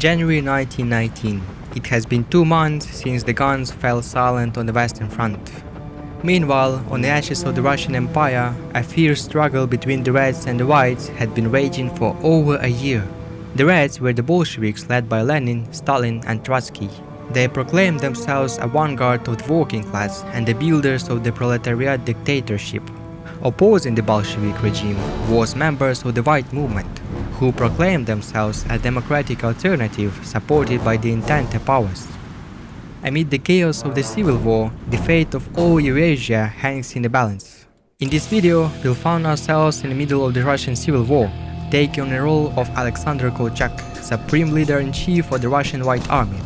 January 1919. It has been 2 months since the guns fell silent on the Western Front. Meanwhile, on the ashes of the Russian Empire, a fierce struggle between the Reds and the Whites had been raging for over a year. The Reds were the Bolsheviks led by Lenin, Stalin and Trotsky. They proclaimed themselves a vanguard of the working class and the builders of the proletariat dictatorship. Opposing the Bolshevik regime was members of the White movement, who proclaimed themselves a democratic alternative supported by the Entente powers. Amid the chaos of the civil war, the fate of all Eurasia hangs in the balance. In this video, we'll find ourselves in the middle of the Russian Civil War, taking on the role of Alexander Kolchak, Supreme Leader-in-Chief of the Russian White Army.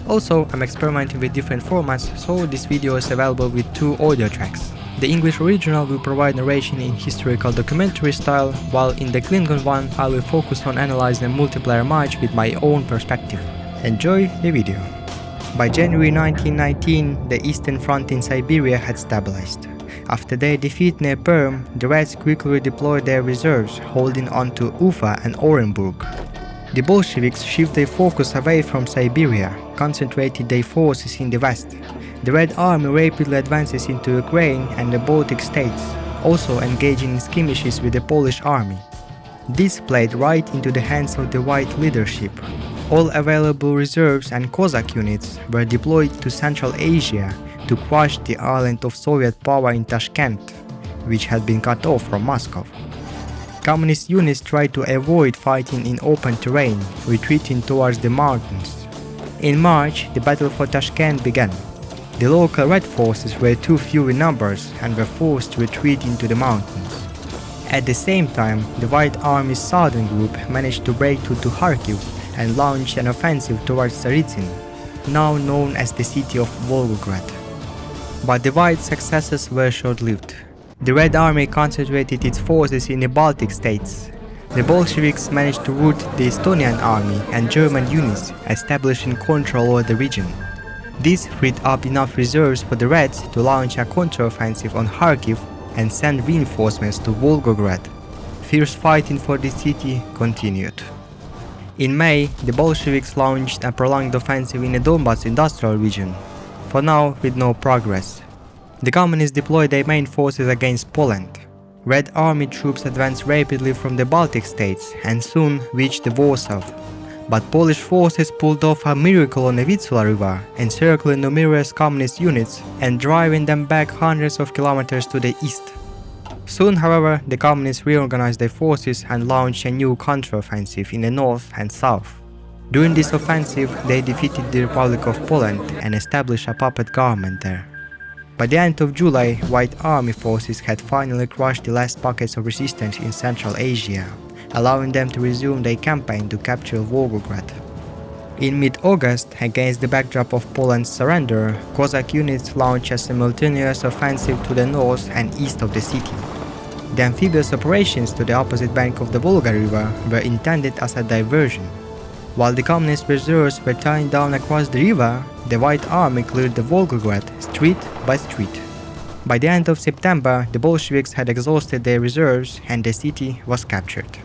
Also, I'm experimenting with different formats, so this video is available with 2 audio tracks. The English original will provide narration in historical documentary style, while in the Klingon one I will focus on analyzing a multiplayer match with my own perspective. Enjoy the video. By January 1919, the Eastern Front in Siberia had stabilized. After their defeat near Perm, the Reds quickly redeployed their reserves, holding on to Ufa and Orenburg. The Bolsheviks shifted their focus away from Siberia, concentrated their forces in the west. The Red Army rapidly advances into Ukraine and the Baltic states, also engaging in skirmishes with the Polish army. This played right into the hands of the White leadership. All available reserves and Cossack units were deployed to Central Asia to crush the island of Soviet power in Tashkent, which had been cut off from Moscow. Communist units tried to avoid fighting in open terrain, retreating towards the mountains. In March, the battle for Tashkent began. The local Red forces were too few in numbers and were forced to retreat into the mountains. At the same time, the White Army's southern group managed to break through to Kharkiv and launch an offensive towards Tsaritsyn, now known as the city of Volgograd. But the White successes were short-lived. The Red Army concentrated its forces in the Baltic states. The Bolsheviks managed to rout the Estonian army and German units, establishing control over the region. This freed up enough reserves for the Reds to launch a counteroffensive on Kharkiv and send reinforcements to Volgograd. Fierce fighting for the city continued. In May, the Bolsheviks launched a prolonged offensive in the Donbas industrial region, for now with no progress. The Communists deployed their main forces against Poland. Red Army troops advanced rapidly from the Baltic states and soon reached the Warsaw. But Polish forces pulled off a miracle on the Vistula River, encircling numerous communist units and driving them back hundreds of kilometers to the east. Soon, however, the communists reorganized their forces and launched a new counteroffensive in the north and south. During this offensive, they defeated the Republic of Poland and established a puppet government there. By the end of July, White Army forces had finally crushed the last pockets of resistance in Central Asia, allowing them to resume their campaign to capture Volgograd. In mid-August, against the backdrop of Poland's surrender, Cossack units launched a simultaneous offensive to the north and east of the city. The amphibious operations to the opposite bank of the Volga River were intended as a diversion. While the communist reserves were tying down across the river, the White Army cleared the Volgograd street by street. By the end of September, the Bolsheviks had exhausted their reserves and the city was captured.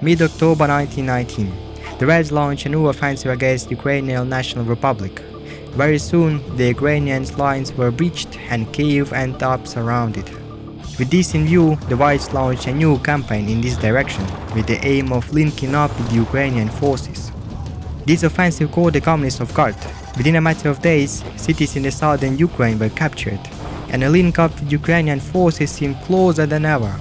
Mid-October 1919, the Reds launched a new offensive against Ukrainian National Republic. Very soon, the Ukrainian lines were breached and Kyiv ended up surrounded. With this in view, the Whites launched a new campaign in this direction, with the aim of linking up with the Ukrainian forces. This offensive caught the communists off guard. Within a matter of days, cities in the southern Ukraine were captured, and a link up with Ukrainian forces seemed closer than ever.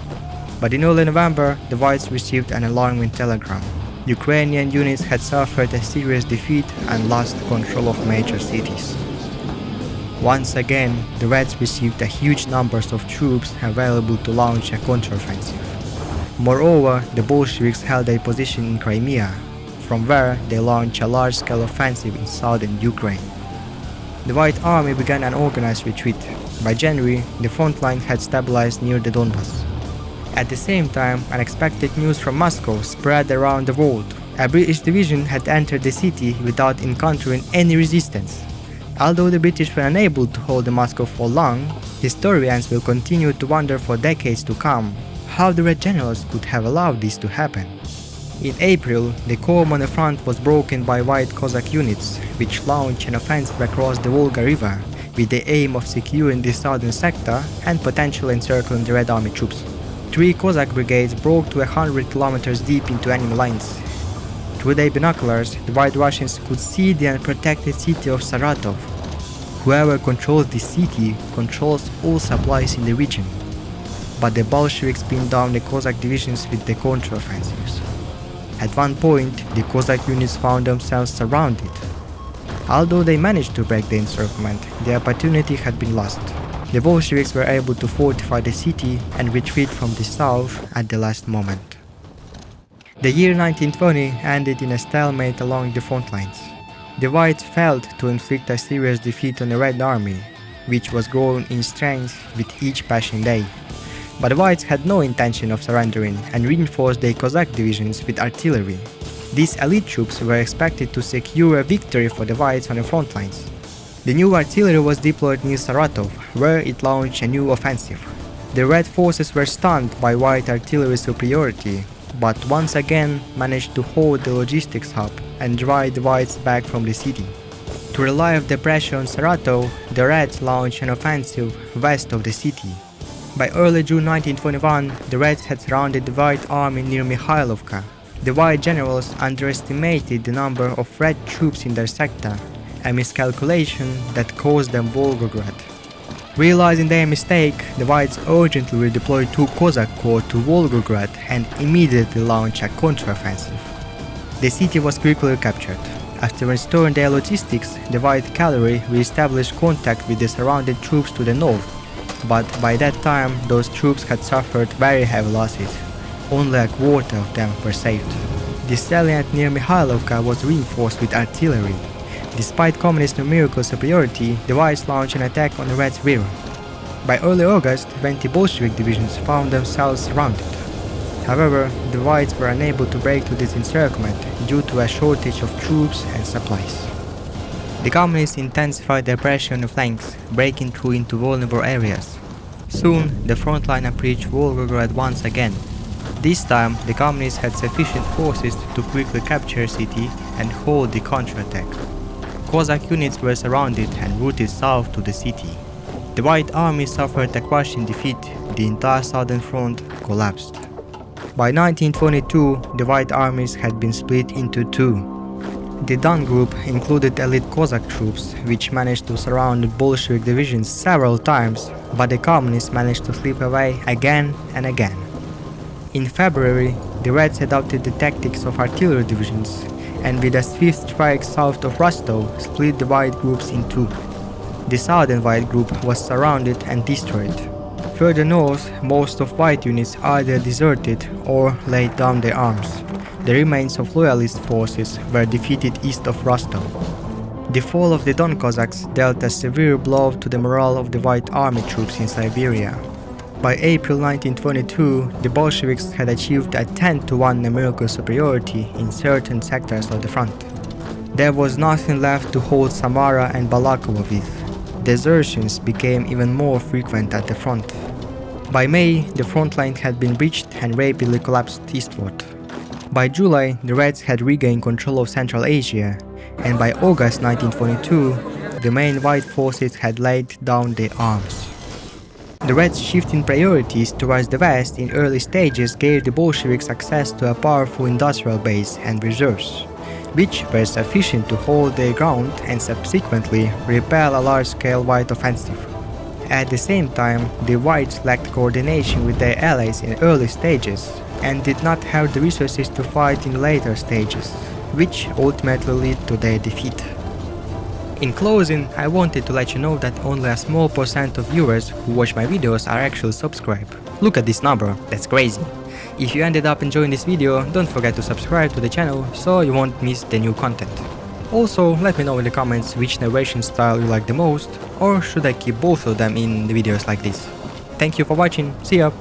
But in early November, the Whites received an alarming telegram. Ukrainian units had suffered a serious defeat and lost control of major cities. Once again, the Reds received a huge numbers of troops available to launch a counteroffensive. Moreover, the Bolsheviks held their position in Crimea, from where they launched a large-scale offensive in southern Ukraine. The White Army began an organized retreat. By January, the front line had stabilized near the Donbas. At the same time, unexpected news from Moscow spread around the world. A British division had entered the city without encountering any resistance. Although the British were unable to hold Moscow for long, historians will continue to wonder for decades to come how the Red generals could have allowed this to happen. In April, the calm on the front was broken by White Cossack units, which launched an offensive across the Volga River with the aim of securing the southern sector and potentially encircling the Red Army troops. 3 Cossack brigades broke to 100 kilometers deep into enemy lines. Through their binoculars, the White Russians could see the unprotected city of Saratov. Whoever controls this city controls all supplies in the region. But the Bolsheviks pinned down the Cossack divisions with the counteroffensives. At one point, the Cossack units found themselves surrounded. Although they managed to break the encirclement, the opportunity had been lost. The Bolsheviks were able to fortify the city and retreat from the south at the last moment. The year 1920 ended in a stalemate along the front lines. The Whites failed to inflict a serious defeat on the Red Army, which was growing in strength with each passing day. But the Whites had no intention of surrendering and reinforced their Cossack divisions with artillery. These elite troops were expected to secure a victory for the Whites on the front lines. The new artillery was deployed near Saratov, where it launched a new offensive. The Red forces were stunned by White artillery superiority, but once again managed to hold the logistics hub and drive the Whites back from the city. To relieve the pressure on Saratov, the Reds launched an offensive west of the city. By early June 1921, the Reds had surrounded the White Army near Mikhailovka. The White generals underestimated the number of Red troops in their sector, a miscalculation that cost them Volgograd. Realizing their mistake, the Whites urgently redeployed 2 Cossack corps to Volgograd and immediately launched a counteroffensive. The city was quickly captured. After restoring their logistics, the White cavalry re-established contact with the surrounded troops to the north, but by that time those troops had suffered very heavy losses. Only a quarter of them were saved. The salient near Mikhailovka was reinforced with artillery. Despite communist numerical superiority, the Whites launched an attack on the Reds' rear. By early August, 20 Bolshevik divisions found themselves surrounded. However, the Whites were unable to break through this encirclement due to a shortage of troops and supplies. The communists intensified their pressure on the flanks, breaking through into vulnerable areas. Soon, the front line approached Volgograd once again. This time, the communists had sufficient forces to quickly capture the city and hold the counterattack. Cossack units were surrounded and routed south to the city. The White Army suffered a crushing defeat. The entire southern front collapsed. By 1922, the White armies had been split into 2. The Don group included elite Cossack troops, which managed to surround the Bolshevik divisions several times, but the communists managed to slip away again and again. In February, the Reds adopted the tactics of artillery divisions, and with a swift strike south of Rostov, split the White groups in 2. The southern White group was surrounded and destroyed. Further north, most of White units either deserted or laid down their arms. The remains of loyalist forces were defeated east of Rostov. The fall of the Don Cossacks dealt a severe blow to the morale of the White Army troops in Siberia. By April 1922, the Bolsheviks had achieved a 10-to-1 numerical superiority in certain sectors of the front. There was nothing left to hold Samara and Balakovo with. Desertions became even more frequent at the front. By May, the front line had been breached and rapidly collapsed eastward. By July, the Reds had regained control of Central Asia, and by August 1922, the main White forces had laid down their arms. The Reds' shifting priorities towards the west in early stages gave the Bolsheviks access to a powerful industrial base and reserves, which were sufficient to hold their ground and subsequently repel a large-scale White offensive. At the same time, the Whites lacked coordination with their allies in early stages and did not have the resources to fight in later stages, which ultimately led to their defeat. In closing, I wanted to let you know that only a small % of viewers who watch my videos are actually subscribed. Look at this number, that's crazy. If you ended up enjoying this video, don't forget to subscribe to the channel so you won't miss the new content. Also, let me know in the comments which narration style you like the most, or should I keep both of them in the videos like this. Thank you for watching, see ya!